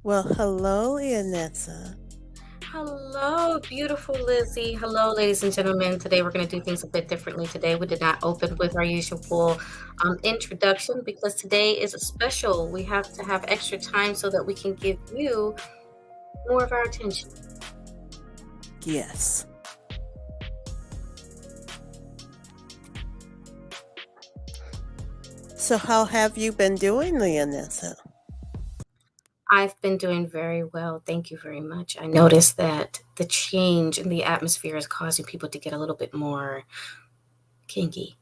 Well, hello, Leonessa. Hello, beautiful Lizzie. Hello, ladies and gentlemen. Today we're going to do things a bit differently. Today we did not open with our usual introduction because today is a special. We have to have extra time so that we can give you more of our attention. Yes. So, how have you been doing, Leonessa? I've been doing very well. Thank you very much. I noticed that the change in the atmosphere is causing people to get a little bit more kinky.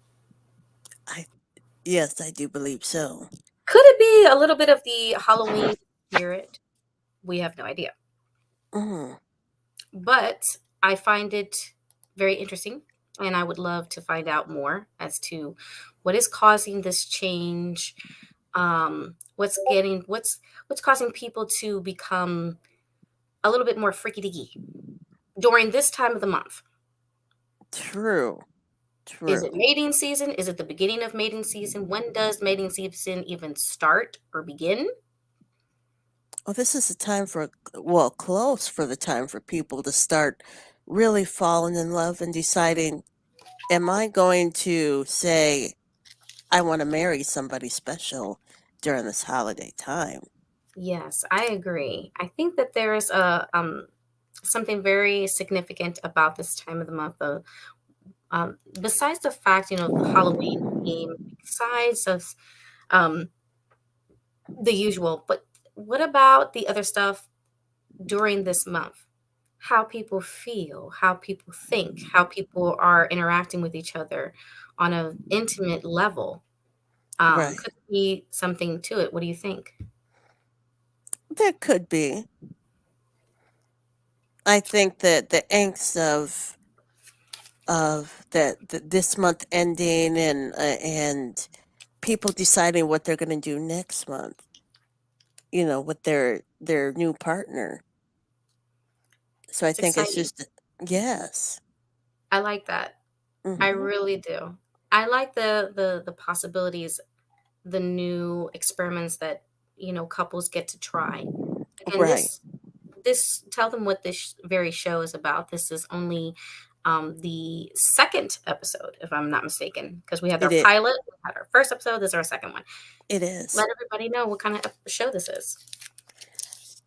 Yes, I do believe so. Could it be a little bit of the Halloween spirit? We have no idea. Mm. But I find it very interesting, and I would love to find out more as to what is causing this change. What's causing people to become a little bit more freaky deaky during this time of the month? True. Is it True. mating season? Is it the beginning of mating season? When does mating season even start or begin? Well, this is the time for, well, close for the time for people to start really falling in love and deciding, am I going to say, I want to marry somebody special during this holiday time? Yes, I agree. I think that there is a something very significant about this time of the month. Besides the fact, the Halloween theme, besides of um, the usual, but what about the other stuff during this month? How people feel, how people think, how people are interacting with each other on an intimate level. Right. Could be something to it. What do you think? There could be. I think that the angst of this month ending and people deciding what they're going to do next month. with their new partner. So I It's think it's exciting. just yes. I like that. I Hmm. really do. I like the possibilities, the new experiments that, couples get to try. Again, Right. this tell them what this very show is about. This is only the second episode, if I'm not mistaken, because we had our It it pilot, we had our first episode, this is our second one. it is. Let everybody know what kind of show this is.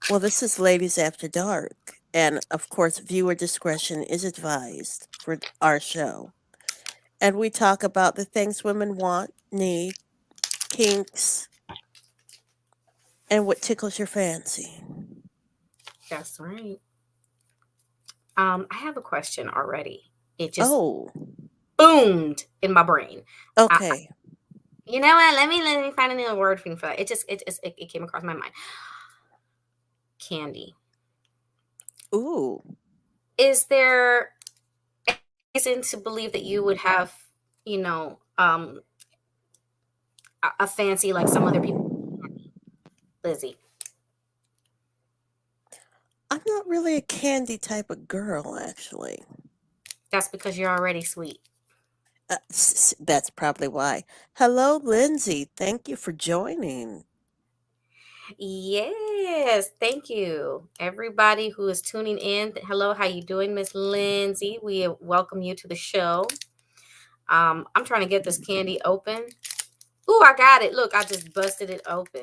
Well, this is Ladies After Dark, and of course, viewer discretion is advised for our show. And we talk about the things women want, need, kinks, and what tickles your fancy. That's right. I have a question already. It just Oh, boomed in my brain. I, okay. you know what? Let me find another word for that. It came across my mind. Candy. Ooh, Is there reason to believe that you would have, you know, um, a fancy like some other people, Lizzie? I'm not really a candy type of girl, actually. That's because you're already sweet. That's probably why. Hello, Lindsay. Thank you for joining. Yes, thank you. Everybody who is tuning in. Hello, how you doing, Miss Lindsay? We welcome you to the show. I'm trying to get this candy open. Ooh, I got it. Look, I just busted it open.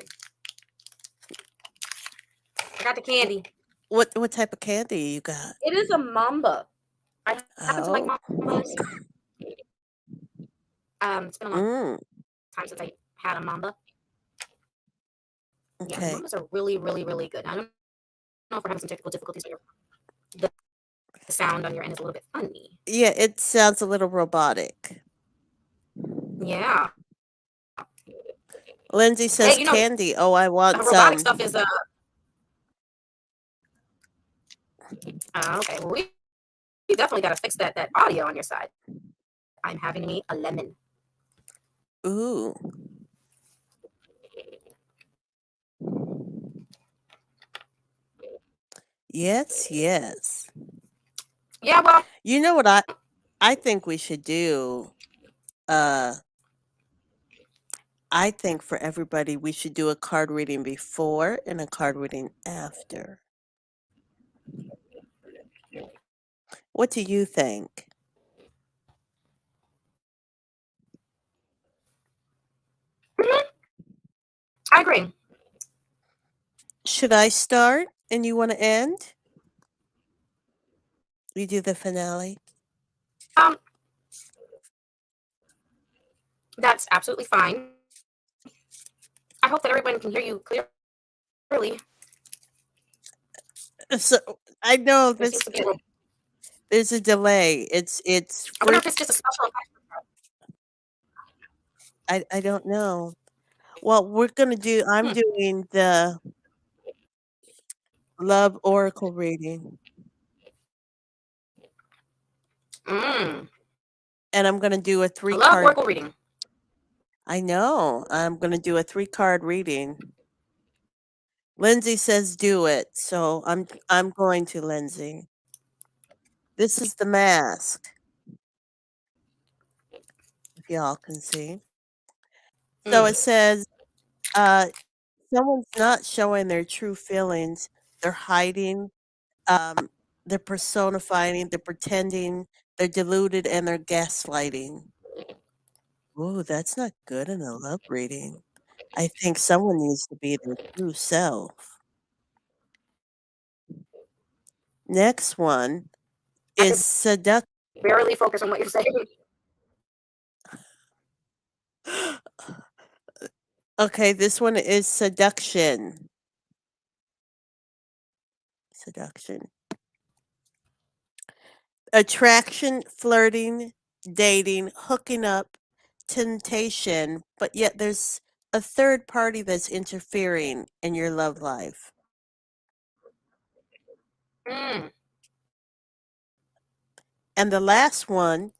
I got the Wh- candy. what type of candy you got? It is a mamba. I happen to like Oh, mambas. It's been a long mm, time since I had a mamba. Yeah, okay. mambas are really, really, really good. I don't know if we're having some technical difficulties, but the sound on your end is a little bit funny. Yeah, it sounds a little robotic. Yeah. Lindsay Hey, says candy. Oh, I the want robotic some. stuff is okay. Well, we definitely got to fix that audio on your side. I'm having me a lemon. Ooh, yes, yes. Yeah, well, You know what I think we should do? Uh, I think for everybody we should do a card reading before and a card reading after. What do you think? I agree. Should I start and you want to end? We do the finale. Um, that's absolutely fine. I hope that everyone can hear you clearly. So I know There seems this. to be a little. There's a delay. It's I wonder freak. if it's just a special effect. I don't know. Well, we're gonna do. I'm Hmm. doing the love oracle reading, Mm. and I'm gonna do a I three love card. oracle reading. I know. I'm gonna do a 3 card reading. Lindsay says do it, so I'm going to Lindsay. This is the mask, if y'all can see. So Mm. it says, uh, someone's not showing their true feelings. They're hiding. They're personifying. They're pretending. They're deluded and they're gaslighting. Ooh, that's not good in a love reading. I think someone needs to be their true self. Next one I is can barely focus on what you're saying. Okay, this one is seduction. Seduction. Attraction, flirting, dating, hooking up, temptation, but yet there's a third party that's interfering in your love life. Mm. And the last one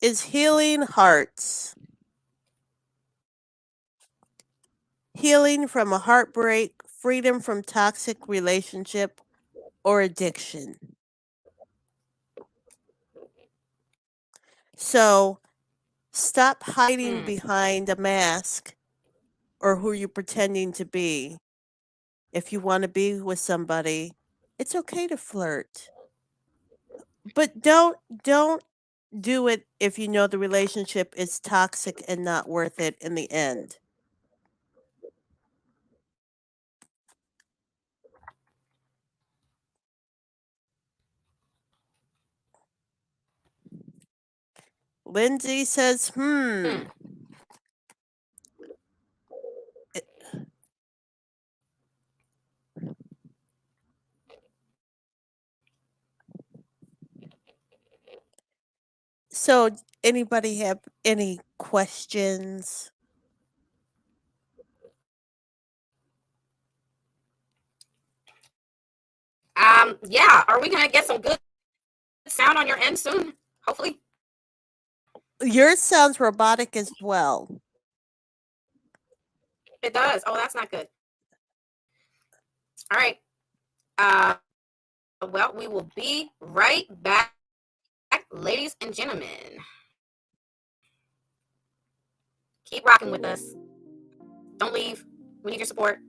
is healing hearts. healing from a heartbreak, freedom from toxic relationship, or addiction. So stop hiding Hmm. behind a mask or who you're pretending to be. If you want to be with somebody, it's okay to flirt. But don't do it if you know the relationship is toxic and not worth it in the end. Lindsay says, Hmm. So, anybody have any questions? Yeah. Are we gonna get some good sound on your end soon? Hopefully. Yours sounds robotic as well. It does. Oh, that's not good. All right. Uh, well, we will be right back, ladies and gentlemen. Keep rocking with us. Don't leave. We need your support.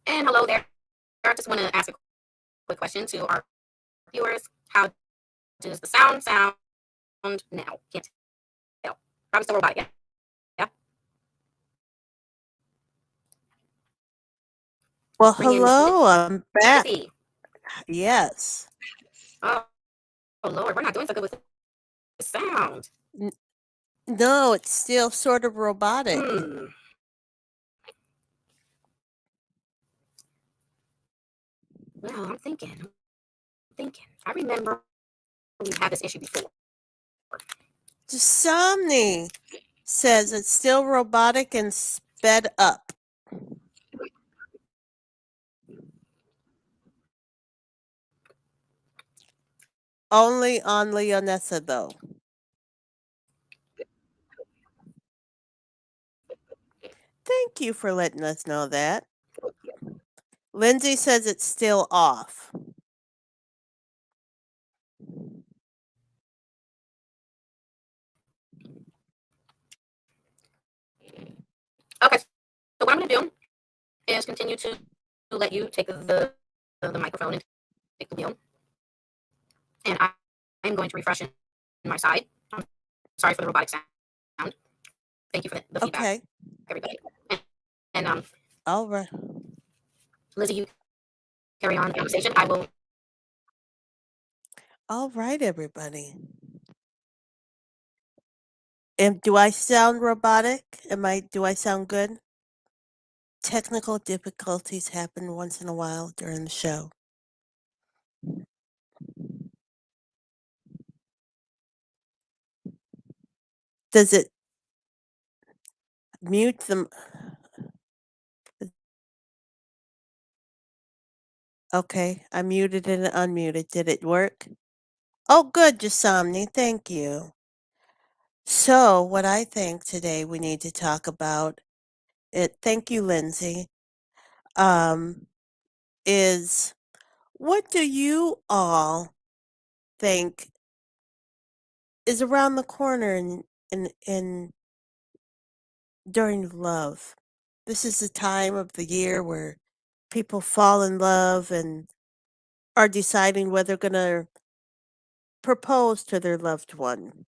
And hello there. I just want to ask a quick question to our viewers. How does the sound now? Can't tell. Probably still robotic. Yeah. Yeah. Well, Bring in Miss hello, I'm back. Lizzie. Yes. Oh, oh Lord, we're not doing so good with the sound. N- no, it's still sort of robotic. Hmm. Well, I'm thinking. I remember we've had this issue before. Somni says it's still robotic and sped up. Only on Leonessa, though. Thank you for letting us know that. Lindsay says it's still off. Okay, so what I'm going to do is continue to let you take the microphone and take the wheel, and I'm going to refresh in my side. I'm sorry for the robotic sound. Thank you for the feedback, Okay. everybody. And All right. Lizzie, you carry on the conversation. I will. All right, everybody. And do I sound robotic? Do I sound good? Technical difficulties happen once in a while during the show. Does it mute them? Okay, I muted and unmuted. Did it work? Oh, good, Jasomni. Thank you. So, what I think today we need to talk about it. Thank you, Lindsay. Um, is what do you all think is around the corner in during love? This is the time of the year where people fall in love and are deciding whether they're going to propose to their loved one.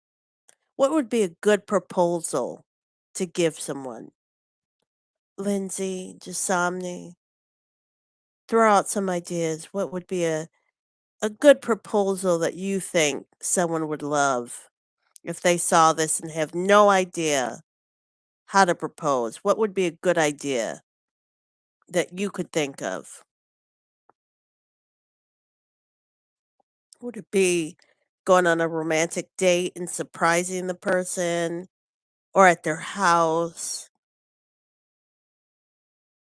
What would be a good proposal to give someone? Lindsay, Jasomni, throw out some ideas. What would be a good proposal that you think someone would love if they saw this and have no idea how to propose? What would be a good idea that you could think of? Would it be going on a romantic date and surprising the person or at their house,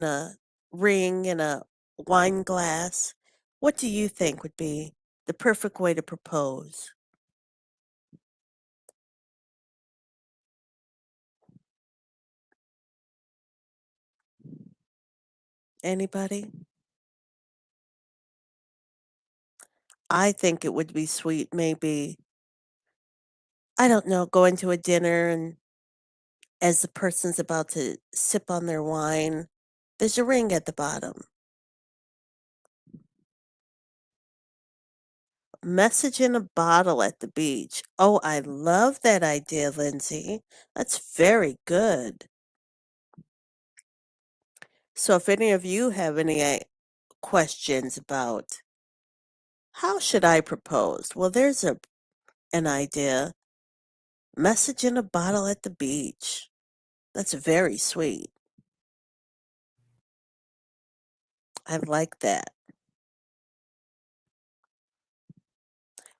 a ring and a wine glass? What do you think would be the perfect way to propose? Anybody? I think it would be sweet, maybe, I don't know, going to a dinner and as the person's about to sip on their wine, there's a ring at the bottom. Message in a bottle at the beach. Oh, I love that idea, Lindsay. That's very good. So, if any of you have any questions about how should I propose, well, there's an idea. Message in a bottle at the beach. That's very sweet. I like that.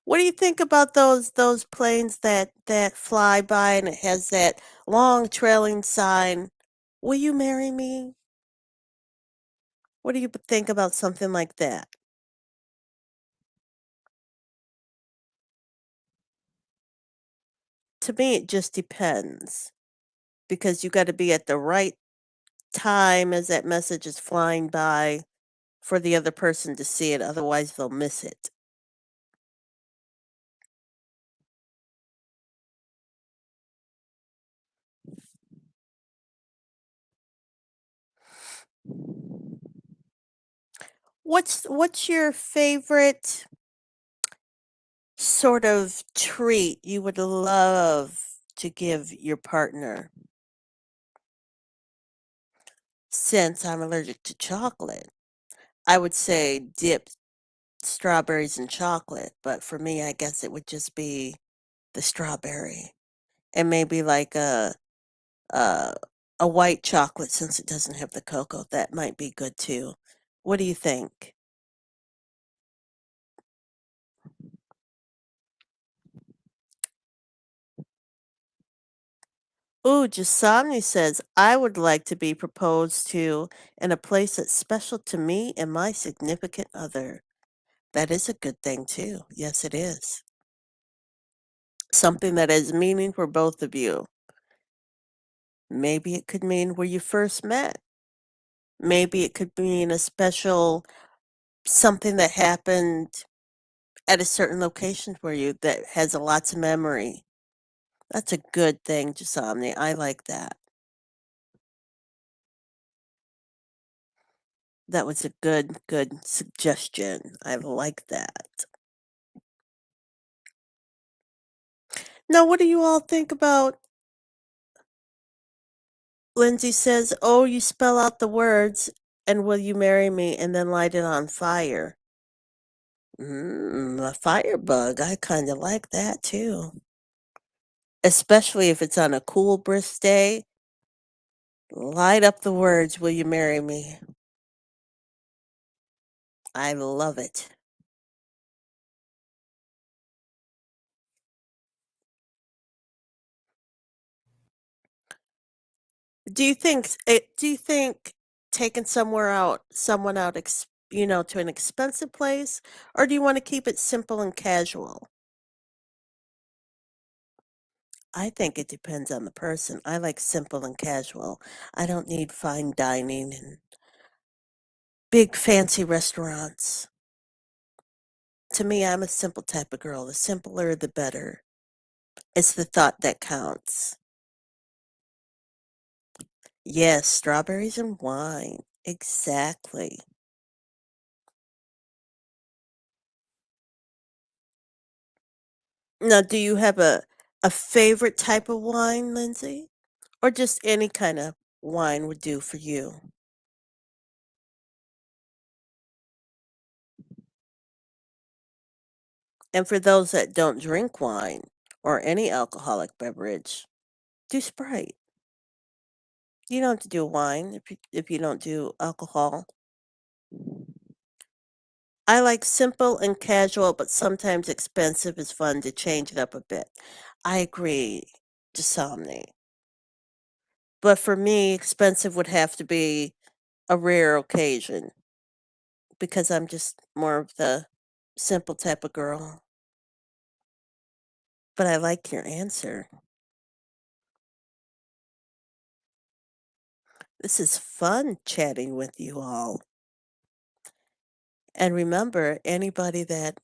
What do you think about those planes that fly by and it has that long trailing sign? Will you marry me? What do you think about something like that? To me, it just depends because you got to be at the right time as that message is flying by for the other person to see it. Otherwise, they'll miss it. What's your favorite sort of treat you would love to give your partner? Since I'm allergic to chocolate, I would say dip strawberries in chocolate, but for me, I guess it would just be the strawberry and maybe like a a white chocolate since it doesn't have the cocoa. That might be good too. What do you think? Ooh, Jasami says, I would like to be proposed to in a place that's special to me and my significant other. That is a good thing too. Yes, it is. Something that has meaning for both of you. Maybe it could mean where you first met. Maybe it could mean a special something that happened at a certain location for you that has a lots of memory. That's a good thing, Jasomni. I like that. That was a good suggestion. I like that. Now, what do you all think about? Lindsay says, "Oh, you spell out the words, and will you marry me?" and then light it on fire. A firebug. I kind of like that too. Especially if it's on a cool, brisk day. Light up the words, will you marry me? I love it. Do you think taking someone out to an expensive place, or do you want to keep it simple and casual? I think it depends on the person. I like simple and casual. I don't need fine dining and big fancy restaurants. To me, I'm a simple type of girl. The simpler, the better. It's the thought that counts. Yes, strawberries and wine. Exactly. Now, do you have a favorite type of wine, Lindsay? Or just any kind of wine would do for you? And for those that don't drink wine or any alcoholic beverage, do Sprite. You don't have to do wine if you don't do alcohol. I like simple and casual, but sometimes expensive is fun to change it up a bit. I agree, Jasomni. But for me, expensive would have to be a rare occasion because I'm just more of the simple type of girl. But I like your answer. This is fun chatting with you all. And remember, anybody that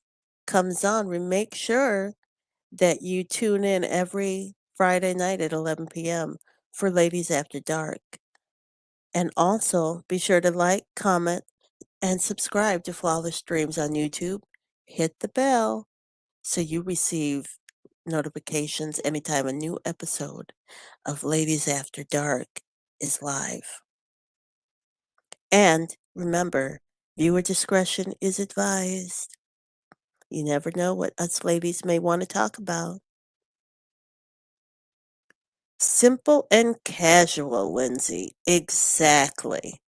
comes on, we make sure that you tune in every Friday night at 11 p.m. for Ladies After Dark. And also be sure to like, comment, and subscribe to Flawless Dreams on YouTube. Hit the bell so you receive notifications anytime a new episode of Ladies After Dark is live. And remember, viewer discretion is advised. You never know what us ladies may want to talk about. Simple and casual, Lindsay. Exactly.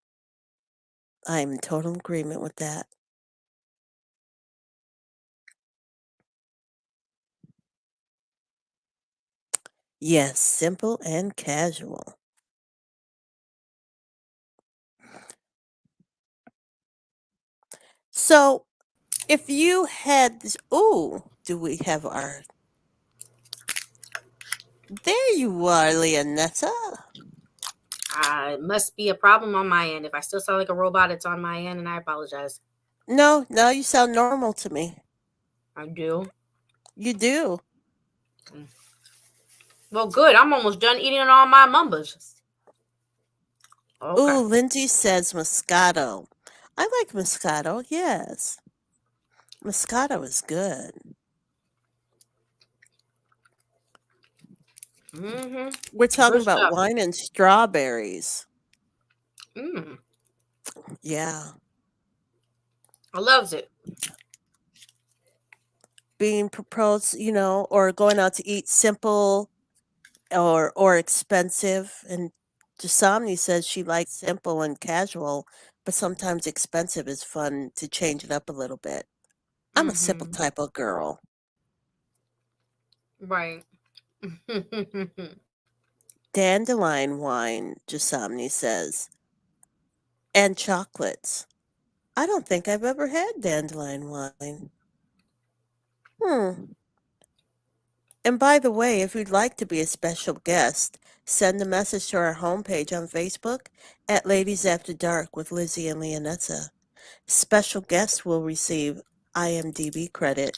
I'm in total agreement with that. Yes, simple and casual. So, if you had this, ooh, do we have our? There you are, Leonessa. It must be a problem on my end. If I still sound like a robot, it's on my end, and I apologize. No, now you sound normal to me. I do. You do. Well, good. I'm almost done eating all my mumbas. Okay. Ooh, Lindsay says Moscato. I like Moscato, yes. Moscato is good. We're talking Good about stuff. wine and strawberries. Mm. Yeah. I loves it. Being proposed, or going out to eat simple or expensive. And Jasomni says she likes simple and casual, but sometimes expensive is fun to change it up a little bit. I'm a simple Mm-hmm. type of girl. Right. Dandelion wine, Jasomni says, and chocolates. I don't think I've ever had dandelion wine. Hmm. And by the way, if you'd like to be a special guest, send a message to our homepage on Facebook at Ladies After Dark with Lizzie and Leonessa. Special guests will receive IMDb credit.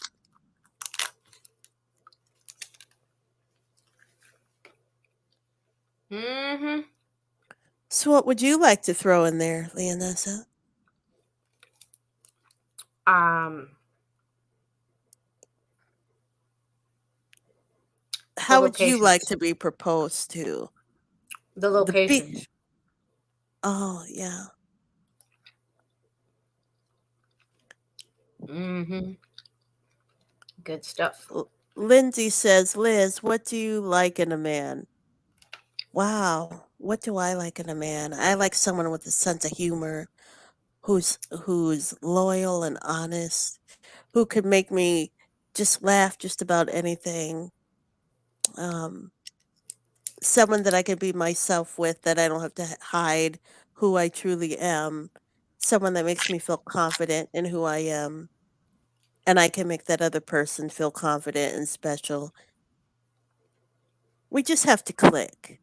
Mm-hmm. So what would you like to throw in there, Leonessa? Um, the How would you like locations. to be proposed to? The The locations. beach. Oh, yeah. Mhm. Good stuff. Lindsay says, Liz, what do you like in a man? Wow, what do I like in a man? I like someone with a sense of humor, who's loyal and honest, who could make me just laugh just about anything. Um, Someone that I can be myself with, that I don't have to hide who I truly am. Someone that makes me feel confident in who I am, and I can make that other person feel confident and special. We just have to click.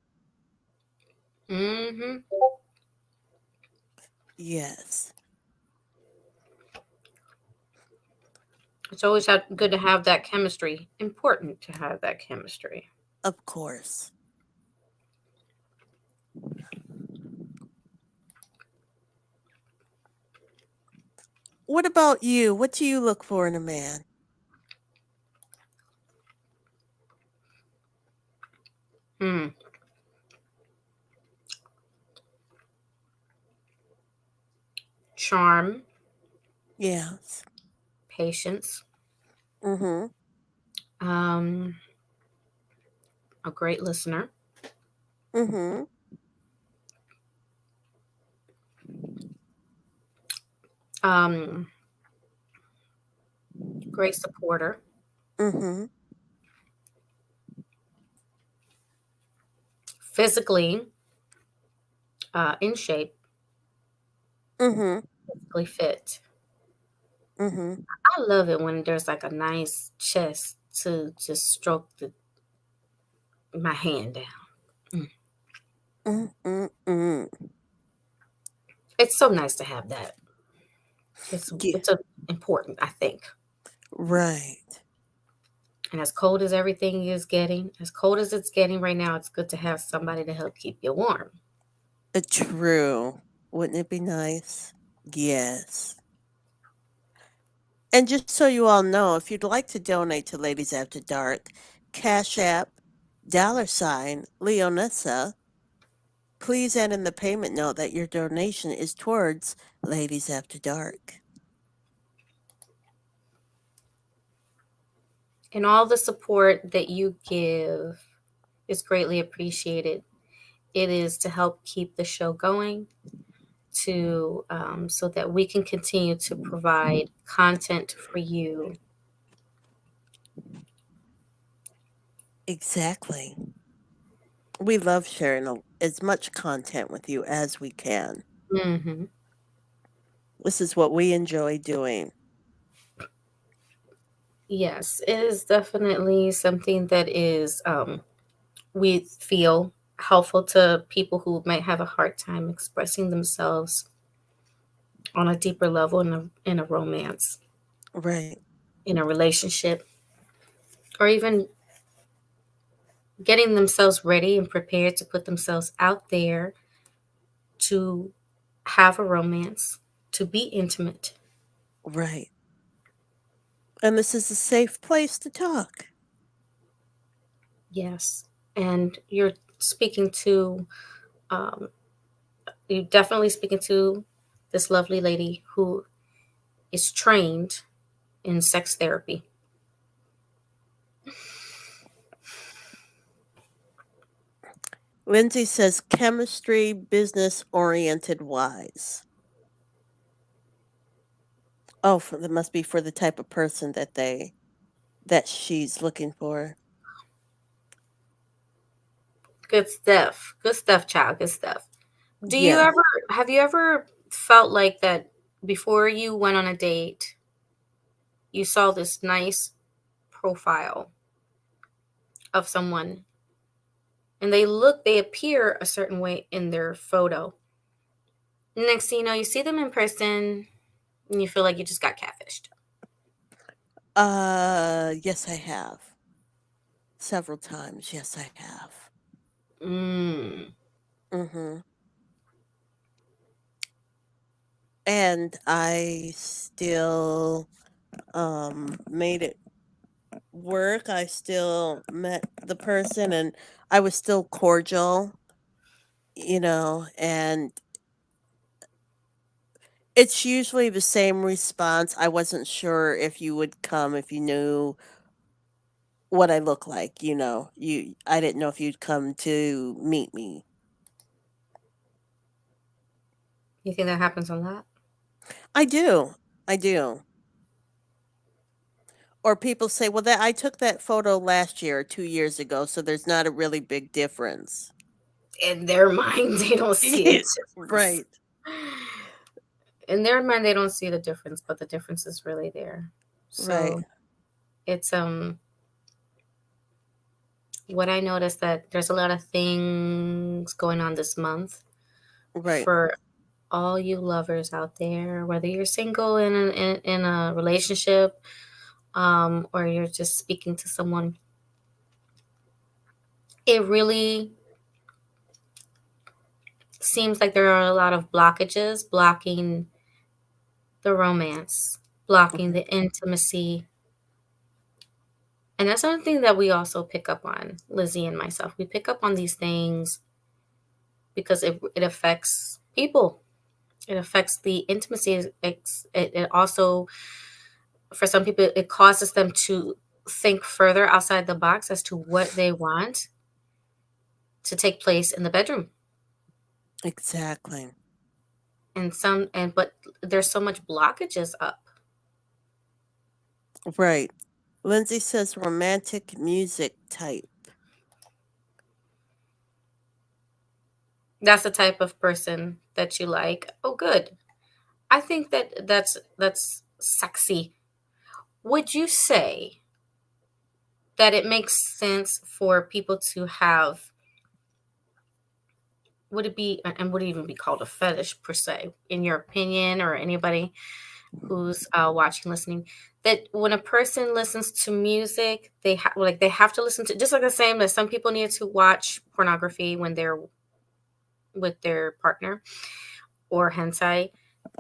Mhm. Yes, It's always good to have that chemistry. Important to have that chemistry. of course. What about you? What do you look for in a man? Hmm. Charm, Yes. patience, Mm-hmm. um, a great listener, Mm-hmm. um, great supporter, Mm-hmm. physically in shape, Mm-hmm. physically fit. Mm-hmm. I love it when there's like a nice chest to just stroke my hand down. Mm. Mm-mm-mm. It's so nice to have that. Yeah. It's a important, I think. Right. And as cold as everything is getting, as cold as it's getting right now, it's good to have somebody to help keep you warm. True. Wouldn't it be nice? Yes. And just so you all know, if you'd like to donate to Ladies After Dark, Cash App, $Leonessa, please add in the payment note that your donation is towards Ladies After Dark. And all the support that you give is greatly appreciated. It is to help keep the show going, to so that we can continue to provide content for you. Exactly. We love sharing as much content with you as we can. Hmm. This is what we enjoy doing. Yes, it is definitely something that is we feel helpful to people who might have a hard time expressing themselves on a deeper level in a romance, Right. in a relationship, or even getting themselves ready and prepared to put themselves out there to have a romance, to be intimate. Right. And this is a safe place to talk. Yes. And speaking to, um, you're definitely speaking to this lovely lady who is trained in sex therapy. Lindsay says chemistry, business oriented wise. Oh, that must be for the type of person that she's looking for. Good stuff. Good stuff, child. Good stuff. Yes. Have you ever felt like that before you went on a date, you saw this nice profile of someone and they appear a certain way in their photo. Next thing you know, you see them in person and you feel like you just got catfished. Yes, I have. Several times. Yes, I have. Mm. Mm-hmm. And I still made it work. I still met the person, and I was still cordial, and It's usually the same response. I wasn't sure if you would come if you knew what I look like, you know. I didn't know if you'd come to meet me. You think that happens a lot? I do. I do. Or people say, "Well, that I took that photo last year or 2 years ago, so there's not a really big difference." In their mind, they don't see a difference. Right. In their mind, they don't see the difference, but the difference is really there. Right. So it's what I noticed that there's a lot of things going on this month Right. for all you lovers out there, whether you're single in a relationship, or you're just speaking to someone. It really seems like there are a lot of blockages blocking the romance, blocking the intimacy. And that's something that we also pick up on, Lizzie and myself. We pick up on these things because it affects people. It affects the intimacy. It also, for some people, it causes them to think further outside the box as to what they want to take place in the bedroom. Exactly. But there's so much blockages up. Right. Lindsay says romantic music type. That's the type of person that you like. Oh, good. I think that's sexy. Would you say that it makes sense for people to have, would it be, and would it even be called a fetish per se, in your opinion, or anybody who's watching, listening, that when a person listens to music, they have to listen to, just like the same as some people need to watch pornography when they're with their partner or hentai,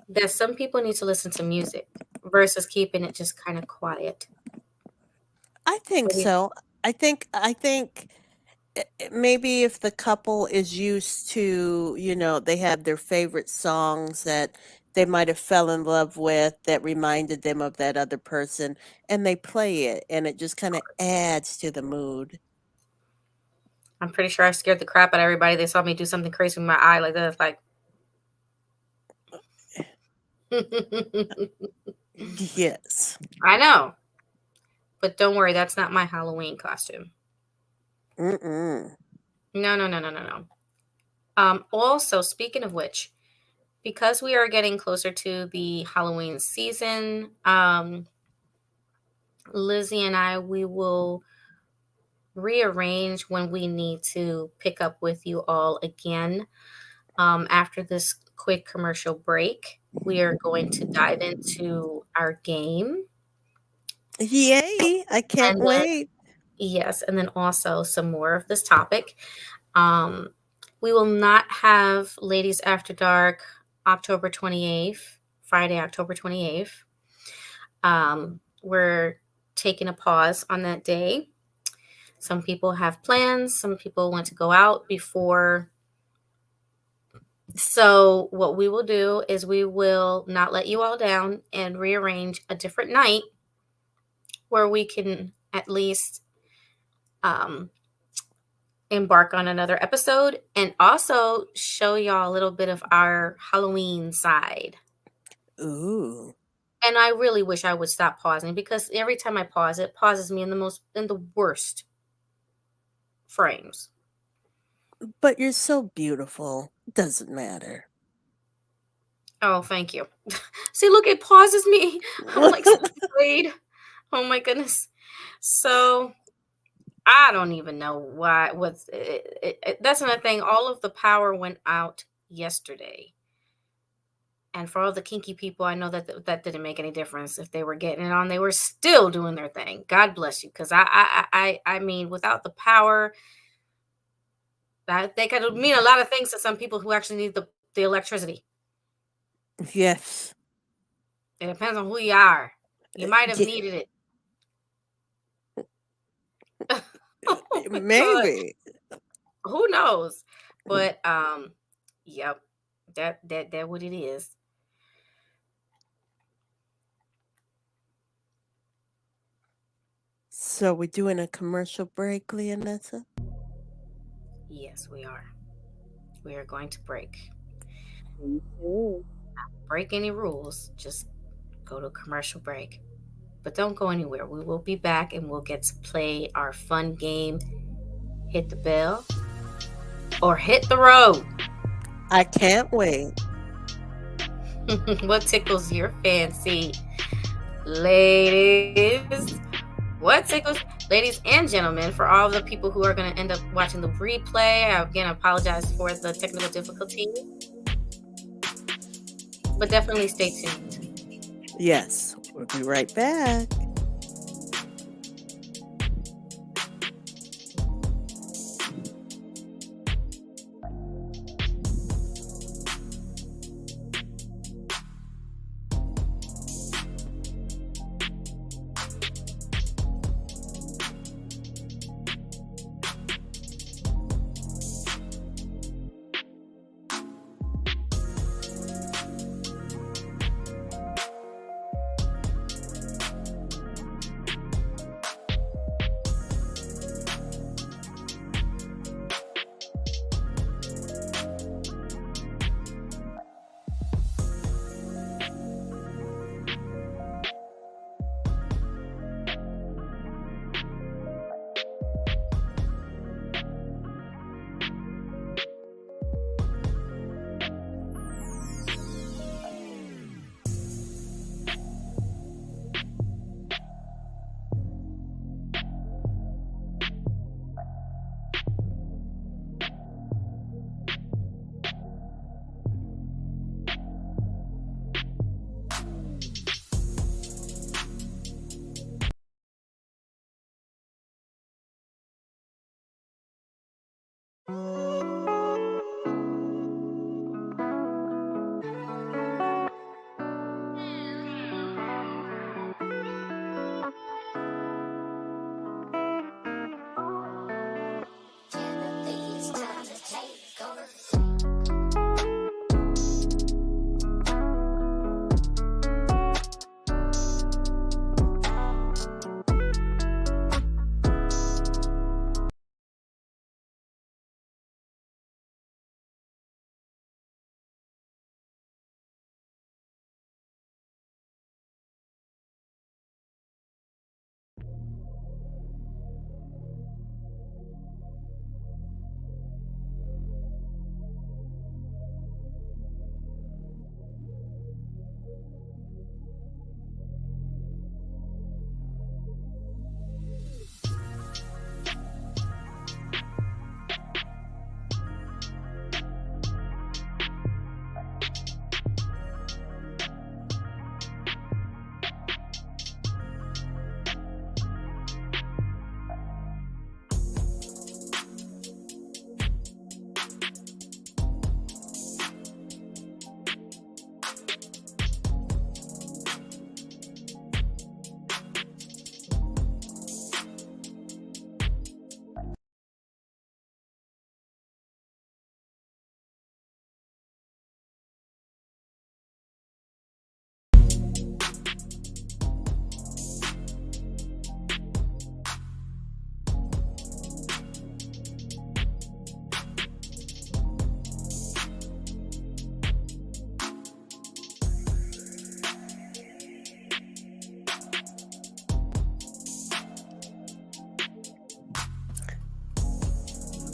that some people need to listen to music versus keeping it just kind of quiet. I think What do you so. I think maybe if the couple is used to, they have their favorite songs that they might have fell in love with that reminded them of that other person, and they play it, and it just kind of adds to the mood. I'm pretty sure I scared the crap out of everybody. They saw me do something crazy with my eye like that. It's like, Yes. I know, but don't worry, that's not my Halloween costume. Mm-mm. No, no, no, no, no, no. Also, speaking of which, because we are getting closer to the Halloween season, Lizzie and I, we will rearrange when we need to pick up with you all again. After this quick commercial break, we are going to dive into our game. Yay! I can't And then, wait. yes, and then also some more of this topic. Um, we will not have Ladies After Dark October 28th, Friday, October 28th. We're taking a pause on that day. Some people have plans, some people want to go out before. So, what we will do is we will not let you all down and rearrange a different night where we can at least um, embark on another episode and also show y'all a little bit of our Halloween side. Ooh. And I really wish I would stop pausing because every time I pause, it pauses me in the worst frames. But you're so beautiful. Doesn't matter. Oh, thank you. See, look, it pauses me. I'm like such a blade. Oh my goodness. So I don't even know why. That's another thing. All of the power went out yesterday. And for all the kinky people, I know that didn't make any difference. If they were getting it on, they were still doing their thing. God bless you, because I mean, without the power, that they could mean a lot of things to some people who actually need the electricity. Yes. It depends on who you are. You might have Ye- needed it. Oh my god, Maybe. who knows? But yep, that what it is. So we doing a commercial break, Leonessa? Yes, we are. We are going to break. Me too. Break any rules. Just go to a commercial break. But don't go anywhere. We will be back and we'll get to play our fun game. Hit the bell or hit the road. I can't wait. What tickles your fancy? Ladies, what tickles? Ladies and gentlemen, for all the people who are going to end up watching the replay, I again apologize for the technical difficulties, but definitely stay tuned. Yes, we'll be right back.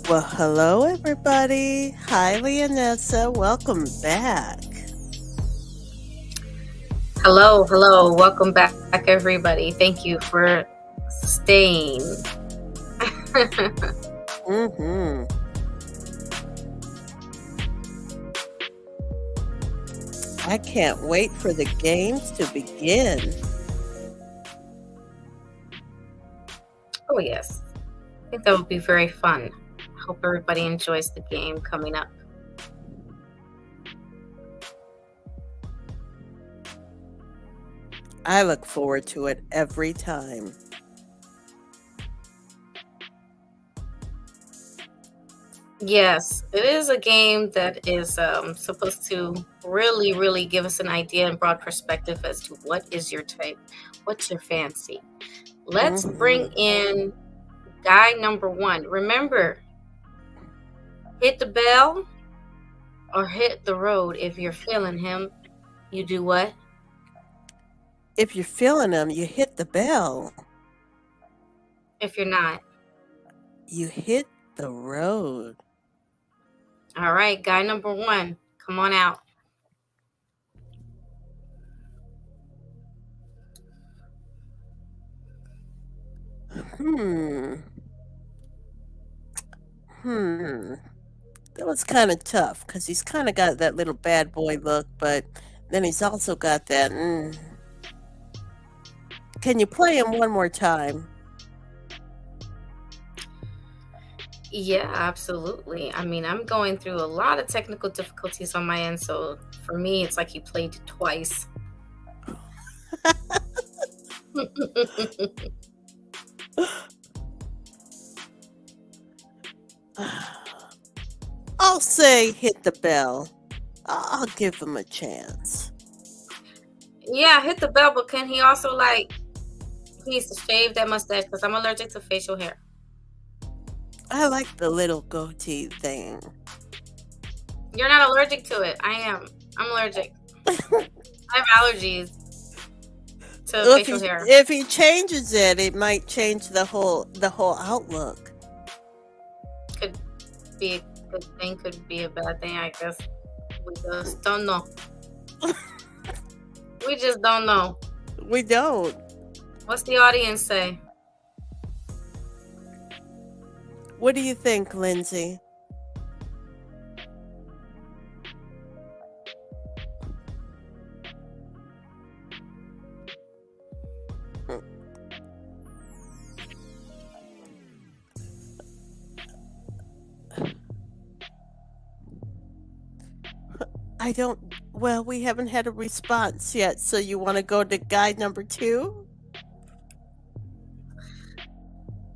Well, hello, everybody. Hi, Leonessa. Welcome back. Hello, hello. Welcome back, everybody. Thank you for staying. Mm-hmm. I can't wait for the games to begin. Oh, yes. I think that would be very fun. Hope everybody enjoys the game coming up. I look forward to it every time. Yes, it is a game that is supposed to really, really give us an idea and broad perspective as to what is your type, what's your fancy. Let's bring Mm-hmm. in guy number one. Remember, hit the bell or hit the road. If you're feeling him, you do what? If you're feeling them, you hit the bell. If you're not. You hit the road. All right, guy number one, come on out. Hmm. Hmm. That was kind of tough because he's kind of got that little bad boy look, but then he's also got that. Can you play him one more time? Yeah, absolutely. I mean, I'm going through a lot of technical difficulties on my end, so for me, it's like he played twice. I'll say hit the bell. I'll give him a chance. Yeah, hit the bell, but can he also he needs to shave that mustache because I'm allergic to facial hair. I like the little goatee thing. You're not allergic to it. I am. I'm allergic. I have allergies to Well, facial hair. if he changes it, it might change the whole outlook. Could be a good thing, could be a bad thing, I guess. We just don't know. We just don't know. We don't. What's the audience say? What do you think, Lindsay? I don't. Well, we haven't had a response yet, so you want to go to guide number 2?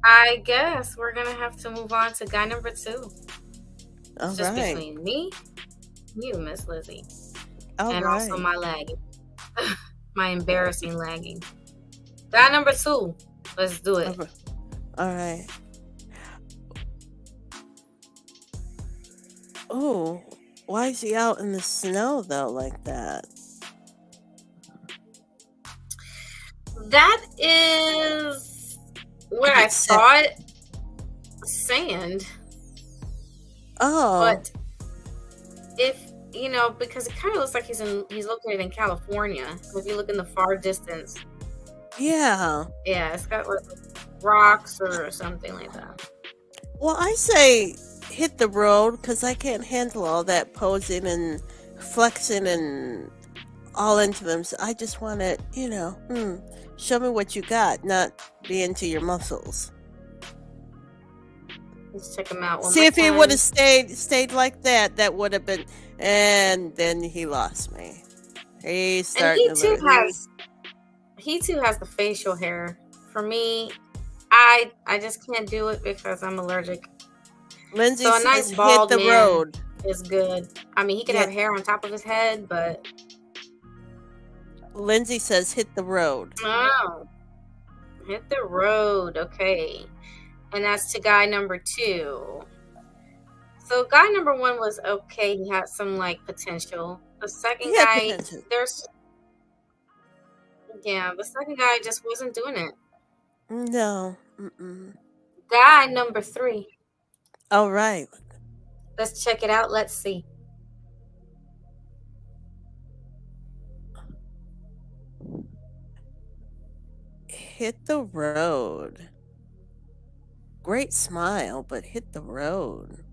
I guess we're gonna have to move on to guy number 2. All It's just right. between me, you, Miss Lizzie, All and right. also my lagging, my embarrassing lagging. Guy number 2. Let's do it. All right. Oh, why is he out in the snow though, like that? That is where I It's thought sand, Oh, but if because it kind of looks like he's located in California. If you look in the far distance, yeah. yeah, it's got like rocks or something like that. Well, I say hit the road because I can't handle all that posing and flexing and all into them. So I just want to, show me what you got, not be into your muscles. Let's check him out one See, more if he time. would have stayed like that, that would have been. And then he lost me. He's starting And to lose. he too has the facial hair. For me, I just can't do it because I'm allergic. Lindsay So a says nice hit bald the man road. is good. I mean, he could Yeah. have hair on top of his head, but Lindsay says hit the road. oh, hit the road. Okay. And that's to guy number 2. So guy number 1 was okay. He had some potential. The second He had guy, potential. the second guy just wasn't doing it. No. Mm-mm. Guy number 3. All right. Let's check it out. Let's see. Hit the road. Great smile, but hit the road.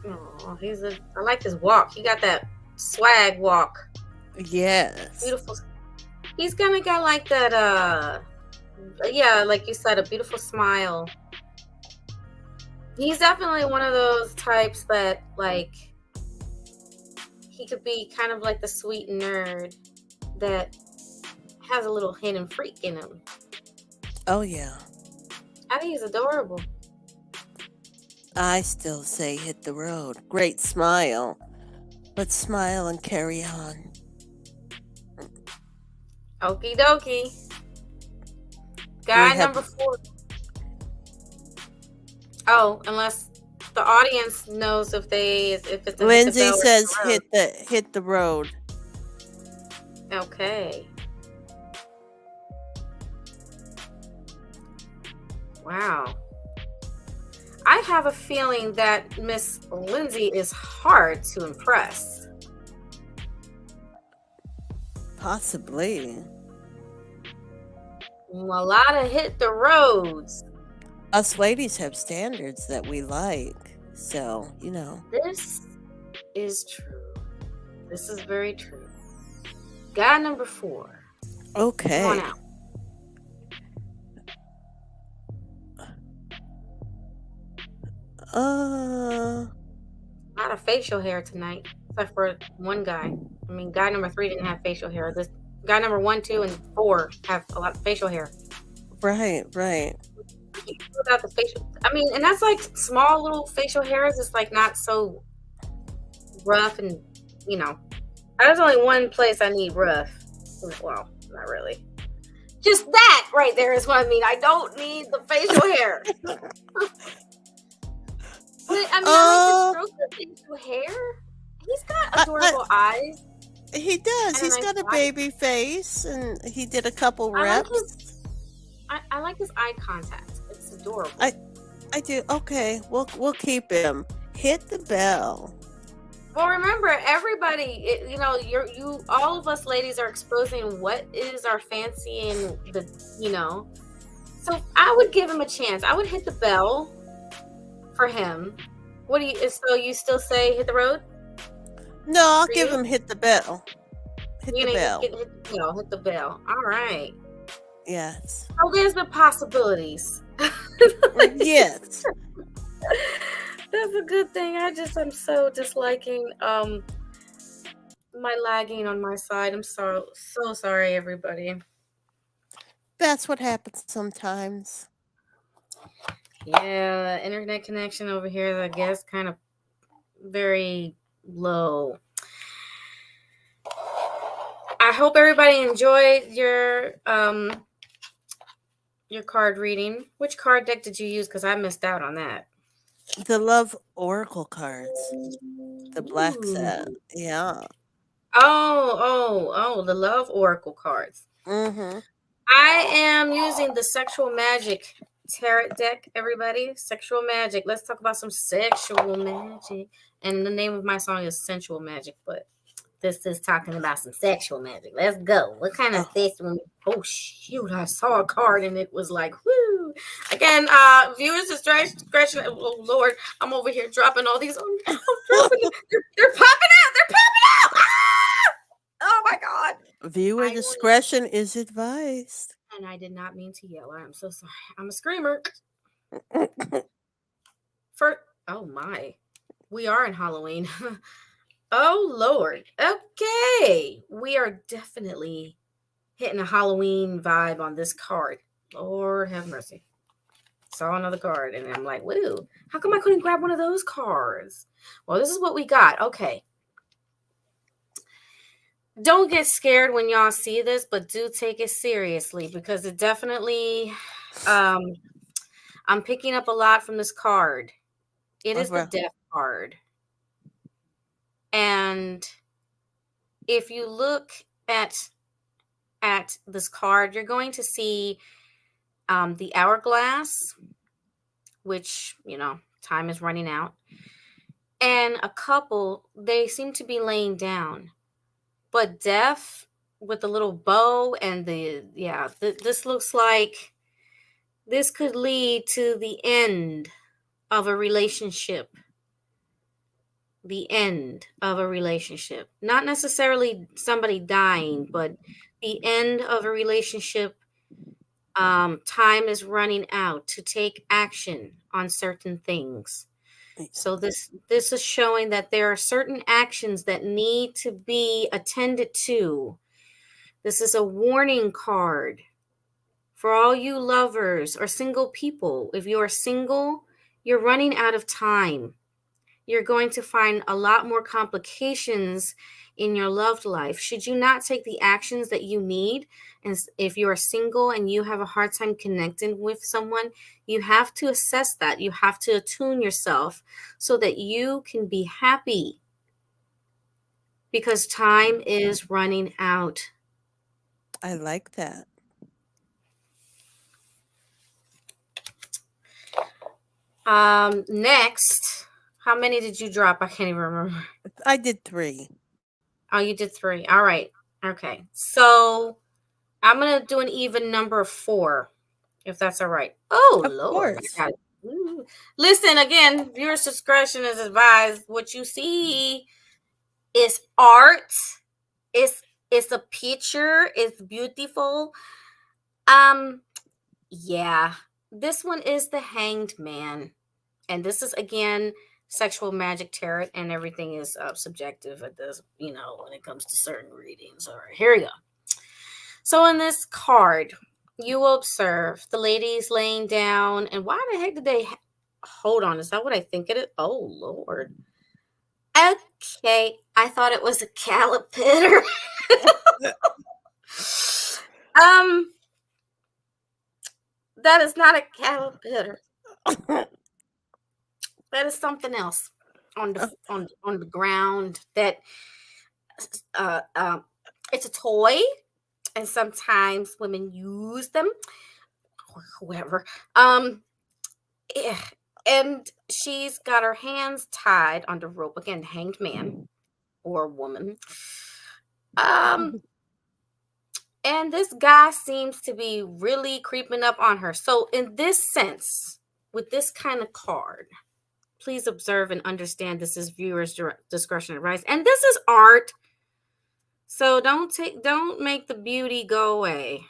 Oh, I like his walk. He got that swag walk. Yes. Beautiful. He's gonna got like that yeah, like you said, a beautiful smile. He's definitely one of those types that he could be kind of like the sweet nerd that has a little hidden freak in him. Oh, yeah. I think he's adorable. I still say hit the road. Great smile. But smile and carry on. Okie dokie. We Guy have number 4. Oh, unless the audience knows if it's a hit the Lindsay bell or hit says the road. hit the road. Okay. Wow. I have a feeling that Miss Lindsay is hard to impress. Possibly. A lot of hit the roads. Us ladies have standards that we like. So, you know. This is true. This is very true. Guy number 4. Okay. Come on out. Uh, A lot of facial hair tonight, except for one guy. I mean, guy number 3 didn't have facial hair. This guy number 1, 2, and 4 have a lot of facial hair. right. Without the facial, I mean, and that's like small little facial hairs. It's like not so rough, and you know, there's only one place I need rough. Well, not really. Just that right there is what I mean. I don't need the facial hair. But I mean, I like the stroke of facial hair. He's got adorable eyes. He does. And a He's nice got a body. baby face, and he did a couple reps. I like his eye contact. It's adorable. I do. Okay, we'll keep him. Hit the bell. Well, remember, everybody, you all of us ladies are exposing what is our fancy and So I would give him a chance. I would hit the bell for him. What do you? So you still say hit the road? No, I'll give him hit the bell. Hit the bell. Hit the bell. All right. Yes. So there's the possibilities. Yes. That's a good thing. I'm so disliking my lagging on my side. I'm so sorry, everybody. That's what happens sometimes. Yeah, internet connection over here, I guess, kind of very low. I hope everybody enjoyed your card reading. Which card deck did you use? Because I missed out on that. The Love Oracle cards. The black set. Yeah. Oh, the Love Oracle cards. Mm-hmm. I am using the Sexual Magic Tarot deck, everybody. Sexual Magic. Let's talk about some sexual magic. And the name of my song is Sensual Magic, but this is talking about some sexual magic. Let's go. What kind of sexual? Oh, shoot. I saw a card and it was like, whoo. Again, viewers discretion. Oh, Lord. I'm over here dropping all these. I'm dropping them. They're popping out. They're popping out. Ah! Oh, my God. Viewer discretion is advised. And I did not mean to yell. I'm so sorry. I'm a screamer. Oh, my. We are in Halloween. Oh, Lord. Okay. We are definitely hitting a Halloween vibe on this card. Lord have mercy. Saw another card, and I'm like, woo. How come I couldn't grab one of those cards? Well, this is what we got. Okay. Don't get scared when y'all see this, but do take it seriously because it definitely, I'm picking up a lot from this card. It is the Death card. And if you look at this card, you're going to see the hourglass, which, time is running out. And a couple, they seem to be laying down. But death with the little bow and this looks like this could lead to the end of a relationship. The end of a relationship. Not necessarily somebody dying, but the end of a relationship. Time is running out to take action on certain things. So this is showing that there are certain actions that need to be attended to. This is a warning card for all you lovers or single people. If you are single, you're running out of time. you're going to find a lot more complications in your loved life should you not take the actions that you need. And if you're single and you have a hard time connecting with someone, you have to assess that. You have to attune yourself so that you can be happy, because time is running out. I like that. Next, how many did you drop? I can't even remember. I did 3. Oh, you did 3. All right. Okay. So I'm gonna do an even number of 4, if that's all right. Oh Of Lord. course. Ooh. Listen again, viewer's discretion is advised. What you see is art. It's it's a picture. It's beautiful. Um, yeah. This one is the Hanged Man. And this is again sexual magic tarot, and everything is subjective at this, when it comes to certain readings. All right, here we go. So in this card, you will observe the ladies laying down, and why the heck did they hold on? Is that what I think it is? Oh Lord. Okay, I thought it was a caterpillar. um, that is not a caterpillar. That is something else on the ground. That uh, uh, it's a toy, and sometimes women use them, or whoever. Yeah, and she's got her hands tied on the rope. Again, hanged man or woman. Um, and this guy seems to be really creeping up on her. So, in this sense, with this kind of card, please observe and understand this is viewers' discretion advice, and this is art. So don't make the beauty go away.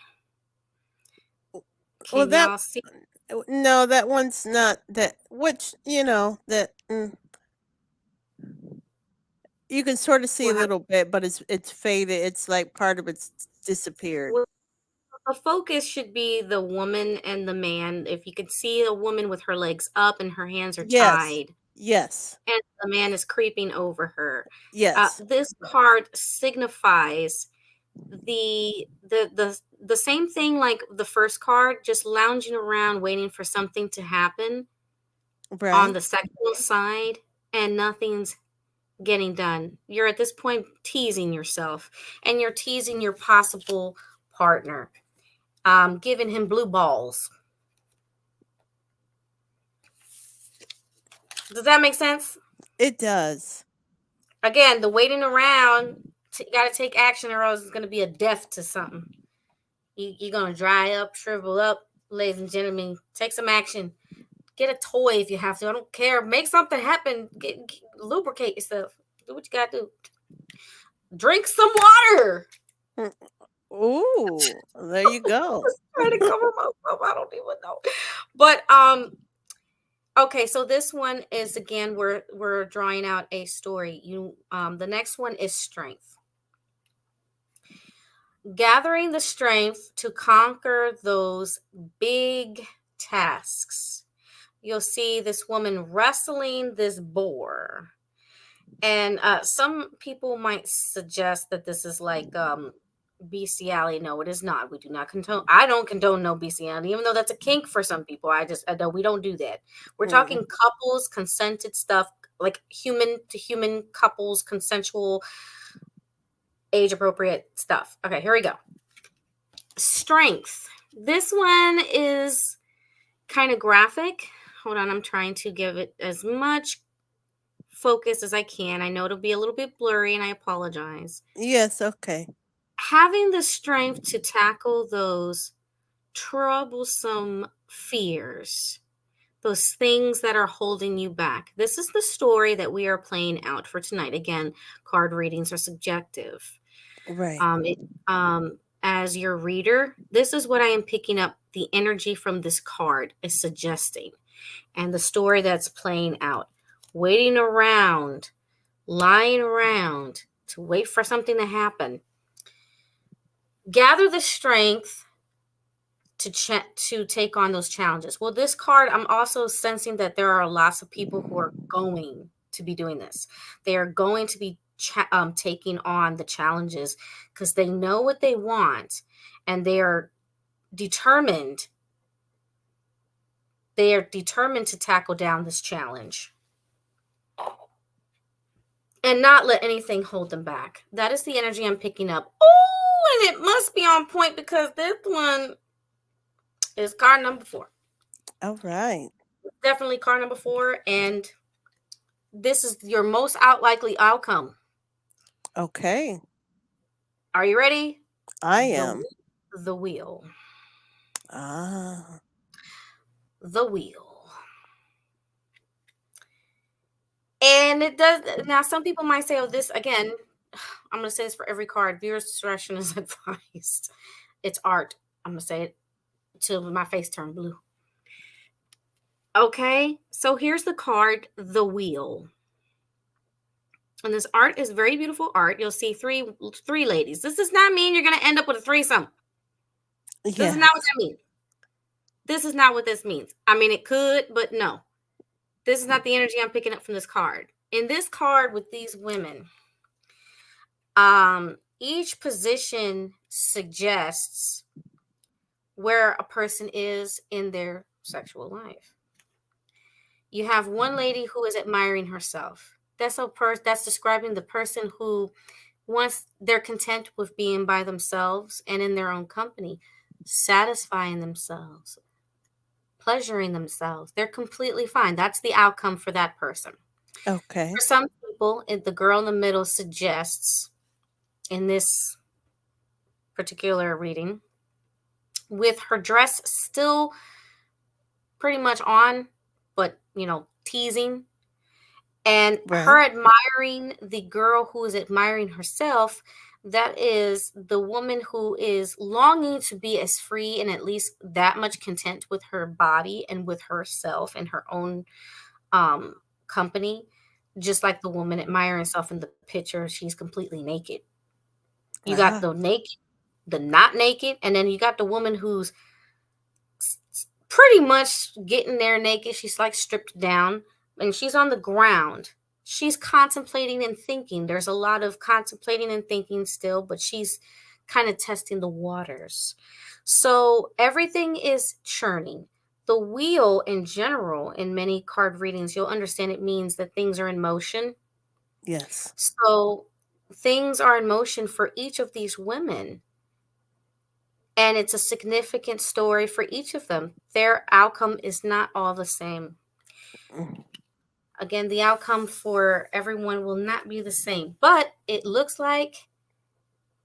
Well, Can y'all see? no, that one's not that, which, that you can sort of see a Well, little bit, but it's faded. It's like part of it's disappeared. well, the focus should be the woman and the man. If you could see a woman with her legs up and her hands are Yes. tied, Yes. and the man is creeping over her. Yes. This card signifies the same thing like the first card, just lounging around waiting for something to happen on Right. the sexual side, and nothing's getting done. You're at this point teasing yourself, and you're teasing your possible partner, giving him blue balls. Does that make sense? It does. Again, the waiting around, got to take action, or else it's going to be a death to something. You're going to dry up, shrivel up, ladies and gentlemen. Take some action. Get a toy if you have to. I don't care. Make something happen. Lubricate yourself. Do what you got to do. Drink some water. Ooh, there you go. Trying to cover myself. I don't even know. But okay, so this one is, again, we're drawing out a story. The next one is strength. Gathering the strength to conquer those big tasks. You'll see this woman wrestling this boar. And some people might suggest that this is like bestiality. No, it is not. We do not condone. I don't condone no bestiality, even though that's a kink for some people. I know we don't do that. We're talking couples consented stuff, like human to human couples, consensual, age appropriate stuff. Okay, here we go. Strength. This one is kind of graphic. Hold on, I'm trying to give it as much focus as I can. I know it'll be a little bit blurry, and I apologize. Yes, okay. Having the strength to tackle those troublesome fears, those things that are holding you back. This is the story that we are playing out for tonight. Again, card readings are subjective. Right. As your reader, this is what I am picking up. The energy from this card is suggesting, and the story that's playing out. Waiting around, lying around to wait for something to happen. Gather the strength to take on those challenges. Well, this card, I'm also sensing that there are lots of people who are going to be doing this. They are going to be taking on the challenges because they know what they want, and they are determined. They are determined to tackle down this challenge and not let anything hold them back. That is the energy I'm picking up. Oh, and it must be on point because this one is card number 4. All right. Definitely card number 4, and this is your most likely outcome. Okay. Are you ready? I The am. the wheel. Ah. The wheel. And it does now. Some people might say, "Oh, this again." I'm gonna say this for every card. Viewers' discretion is advised. It's art. I'm gonna say it till my face turned blue. Okay, so here's the card, the wheel. And this art is very beautiful art. You'll see three ladies. This does not mean you're gonna end up with a threesome. This is not what Yes. that means. This is not what this means. I mean, it could, but no. This is not the energy I'm picking up from this card. In this card with these women, each position suggests where a person is in their sexual life. You have one lady who is admiring herself. That's describing the person who once they're content with being by themselves and in their own company, satisfying themselves, pleasuring themselves. They're completely fine. That's the outcome for that person. Okay. For some people, the girl in the middle suggests in this particular reading, with her dress still pretty much on, but teasing, and Right. her admiring the girl who is admiring herself, that is the woman who is longing to be as free and at least that much content with her body and with herself and her own company, just like the woman admiring herself in the picture. She's completely naked. You got Ah. the naked, the not naked, and then you got the woman who's pretty much getting there naked. She's like stripped down and she's on the ground. She's contemplating and thinking. There's a lot of contemplating and thinking still, but she's kind of testing the waters. So everything is churning. The wheel in general, in many card readings, you'll understand it means that things are in motion. Yes. So things are in motion for each of these women. And it's a significant story for each of them. Their outcome is not all the same. Mm. Again, the outcome for everyone will not be the same, but it looks like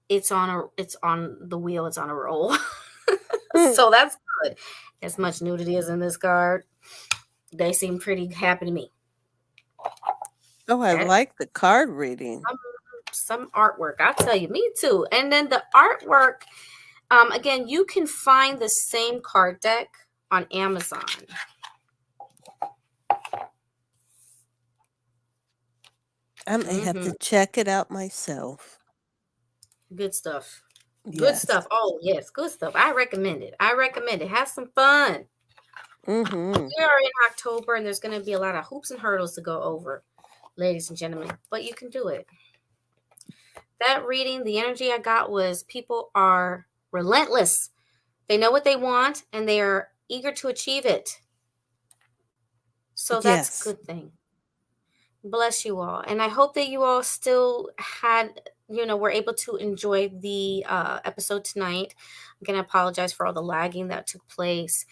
it's on the wheel, it's on a roll. So that's good. As much nudity as in this card, they seem pretty happy to me. Oh, I That like the card reading. some artwork, I'll tell you, me too. And then the artwork, again, you can find the same card deck on Amazon. I may have to check it out myself. Good stuff. Good Yes. stuff. Oh, yes, good stuff. I recommend it. I recommend it. Have some fun. Mm-hmm. We are in October, and there's going to be a lot of hoops and hurdles to go over, ladies and gentlemen, but you can do it. That reading, the energy I got was people are relentless. They know what they want, and they are eager to achieve it. So that's a Yes. good thing. Bless you all. And I hope that you all still were able to enjoy the episode tonight. Again, I apologize for all the lagging that took place.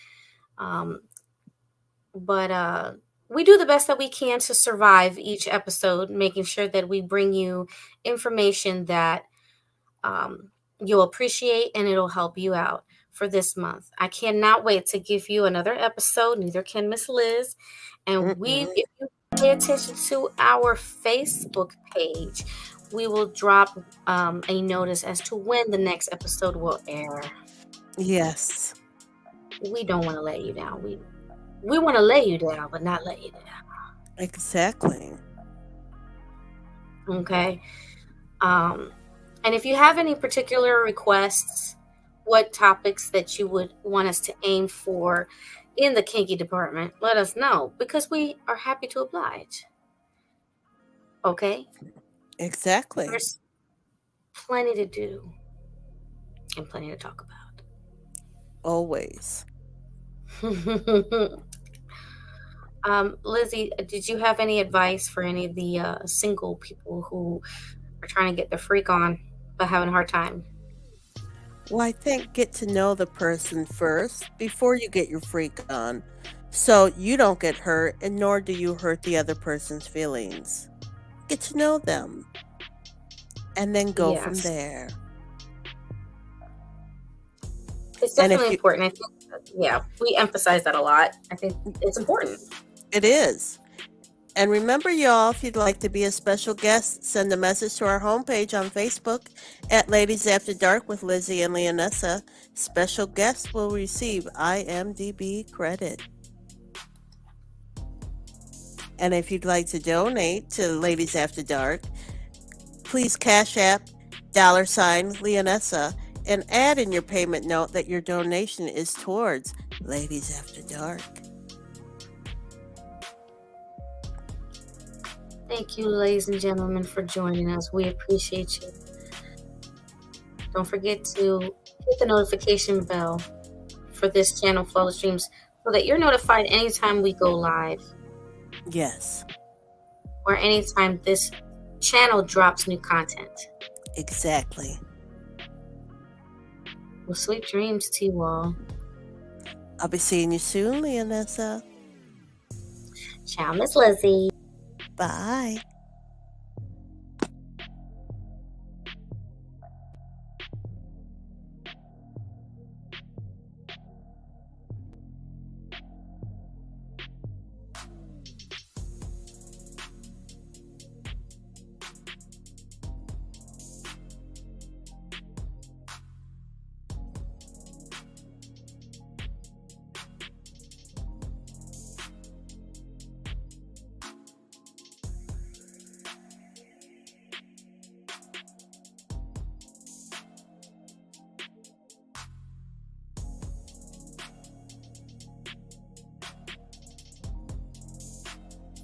But we do the best that we can to survive each episode, making sure that we bring you information that you'll appreciate and it'll help you out for this month. I cannot wait to give you another episode. Neither can Miss Liz. And if you pay attention to our Facebook page, we will drop a notice as to when the next episode will air. Yes. We don't want to let you down. We want to lay you down, but not let you down. Exactly. Okay. And if you have any particular requests, what topics that you would want us to aim for in the kinky department, let us know because we are happy to oblige. Okay? Exactly. There's plenty to do and plenty to talk Always. about. Lizzie, did you have any advice for any of the single people who are trying to get their freak on but having a hard time? Well, I think get to know the person first before you get your freak on, so you don't get hurt and nor do you hurt the other person's feelings. Get to know them and then go from Yes, there. it's And if definitely you, important. I think, yeah, we emphasize that a lot. I think it's important. it is. And remember, y'all, if you'd like to be a special guest, send a message to our homepage on Facebook at Ladies After Dark with Lizzie and Leonessa. Special guests will receive IMDb credit. And if you'd like to donate to Ladies After Dark, please Cash App $Leonessa and add in your payment note that your donation is towards Ladies After Dark. Thank you, ladies and gentlemen, for joining us. We appreciate you. Don't forget to hit the notification bell for this channel, Flawless Dreams, so that you're notified anytime we go live Yes, or anytime this channel drops new content. exactly. Well, sweet dreams to you all. I'll be seeing you soon, Leonessa. Ciao, Miss Lizzie. Bye.